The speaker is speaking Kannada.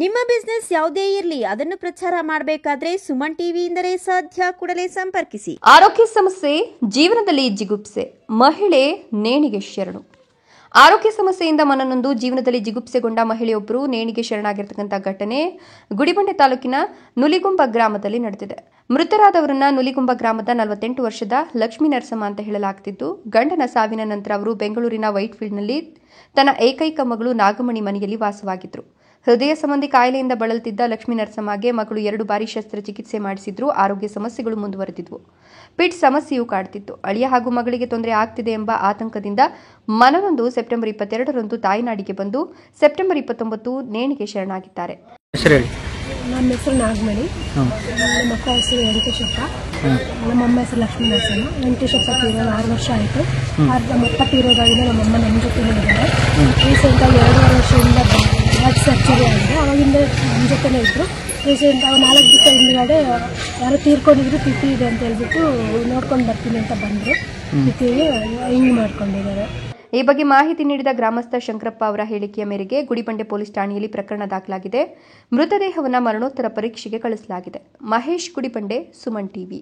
ನಿಮ್ಮ ಬಿಸ್ನೆಸ್ ಯಾವುದೇ ಇರಲಿ ಅದನ್ನು ಪ್ರಚಾರ ಮಾಡಬೇಕಾದ್ರೆ ಸುಮನ್ ಟಿವಿಯಿಂದಲೇ ಸಾಧ್ಯ. ಕೂಡಲೇ ಸಂಪರ್ಕಿಸಿ. ಆರೋಗ್ಯ ಸಮಸ್ಯೆ, ಜೀವನದಲ್ಲಿ ಜಿಗುಪ್ಸೆ, ಮಹಿಳೆ ನೇಣಿಗೆ ಶರಣು. ಆರೋಗ್ಯ ಸಮಸ್ಯೆಯಿಂದ ಮನನೊಂದು ಜೀವನದಲ್ಲಿ ಜಿಗುಪ್ಸೆಗೊಂಡ ಮಹಿಳೆಯೊಬ್ಬರು ನೇಣಿಗೆ ಶರಣಾಗಿರ್ತಕ್ಕಂಥ ಘಟನೆ ಗುಡಿಬಂಡೆ ತಾಲೂಕಿನ ನುಲಿಗುಂಬ ಗ್ರಾಮದಲ್ಲಿ ನಡೆದಿದೆ. ಮೃತರಾದವರನ್ನ ನುಲಿಗುಂಬ ಗ್ರಾಮದ 48 ವರ್ಷದ ಲಕ್ಷ್ಮೀ ನರಸಮ್ಮ ಅಂತ ಹೇಳಲಾಗ್ತಿದ್ದು, ಗಂಡನ ಸಾವಿನ ನಂತರ ಅವರು ಬೆಂಗಳೂರಿನ ವೈಟ್ಫೀಲ್ಡ್ನಲ್ಲಿ ತನ್ನ ಏಕೈಕ ಮಗಳು ನಾಗಮಣಿ ಮನೆಯಲ್ಲಿ ವಾಸವಾಗಿದ್ರು. ಹೃದಯ ಸಂಬಂಧಿ ಕಾಯಿಲೆಯಿಂದ ಬಳಲುತ್ತಿದ್ದ ಲಕ್ಷ್ಮೀ ನರಸಮ್ಮಗೆ ಮಗಳು 2 ಬಾರಿ ಶಸ್ತ್ರಚಿಕಿತ್ಸೆ ಮಾಡಿಸಿದ್ರು. ಆರೋಗ್ಯ ಸಮಸ್ಯೆಗಳು ಮುಂದುವರೆದಿದ್ವು. ಪಿಟ್ ಸಮಸ್ಯೆಯೂ ಕಾಡ್ತಿತ್ತು. ಅಳಿಯ ಹಾಗೂ ಮಗಳಿಗೆ ತೊಂದರೆ ಆಗ್ತಿದೆ ಎಂಬ ಆತಂಕದಿಂದ ಮನನೊಂದು ಸೆಪ್ಟೆಂಬರ್ 22ರಂದು ತಾಯ್ನಾಡಿಗೆ ಬಂದು ಸೆಪ್ಟೆಂಬರ್ 29 ನೇಣಿಗೆ ಶರಣಾಗಿದ್ದಾರೆ. ನನ್ನ ಹೆಸರು ನಾಗಮಣಿ, ನಮ್ಮ ಅಕ್ಕ ಹೆಸರು ವೆಂಕಟೇಶಪ್ಪ, ನಮ್ಮಮ್ಮ ಹೆಸರು ಲಕ್ಷ್ಮೀ ನರಸಮ್ಮ. ವೆಂಕಟೇಶಪ್ಪ ತೀರೋದು 6 ವರ್ಷ ಆಯಿತು. ನಮ್ಮ ಅಪ್ಪ ತೀರೋದಾಗಿಂದ ನಮ್ಮಮ್ಮ ನಮ್ಮ ಜೊತೆಲೇ ಇದ್ದಾರೆ. ರೀಸೆಂಟಾಗಿ 2.5 ವರ್ಷದಿಂದ ಹಾರ್ಟ್ ಸರ್ಜರಿ ಆಗಿದೆ. ಅವಾಗಿಂದ ನಮ್ಮ ಜೊತೆಲೇ ಇದ್ದರು. ರೀಸೆಂಟ್ 4 ದಿವಸ ಹಿಂದುಗಡೆ ಯಾರೋ ತೀರ್ಕೊಂಡಿದ್ರು, ತಿಥಿ ಇದೆ ಅಂತ ಹೇಳ್ಬಿಟ್ಟು ನೋಡ್ಕೊಂಡು ಬರ್ತೀನಿ ಅಂತ ಬಂದರು. ತಿಥಿಗೆ ಹಿಂಗೆ ಮಾಡ್ಕೊಂಡಿದ್ದಾರೆ. ಈ ಬಗ್ಗೆ ಮಾಹಿತಿ ನೀಡಿದ ಗ್ರಾಮಸ್ಥ ಶಂಕರಪ್ಪ ಅವರ ಹೇಳಿಕೆಯ ಮೇರೆಗೆ ಗುಡಿಬಂಡೆ ಪೊಲೀಸ್ ಠಾಣೆಯಲ್ಲಿ ಪ್ರಕರಣ ದಾಖಲಾಗಿದೆ. ಮೃತದೇಹವನ್ನು ಮರಣೋತ್ತರ ಪರೀಕ್ಷೆಗೆ ಕಳಿಸಲಾಗಿದೆ. ಮಹೇಶ್, ಗುಡಿಬಂಡೆ, ಸುಮನ್ ಟಿವಿ.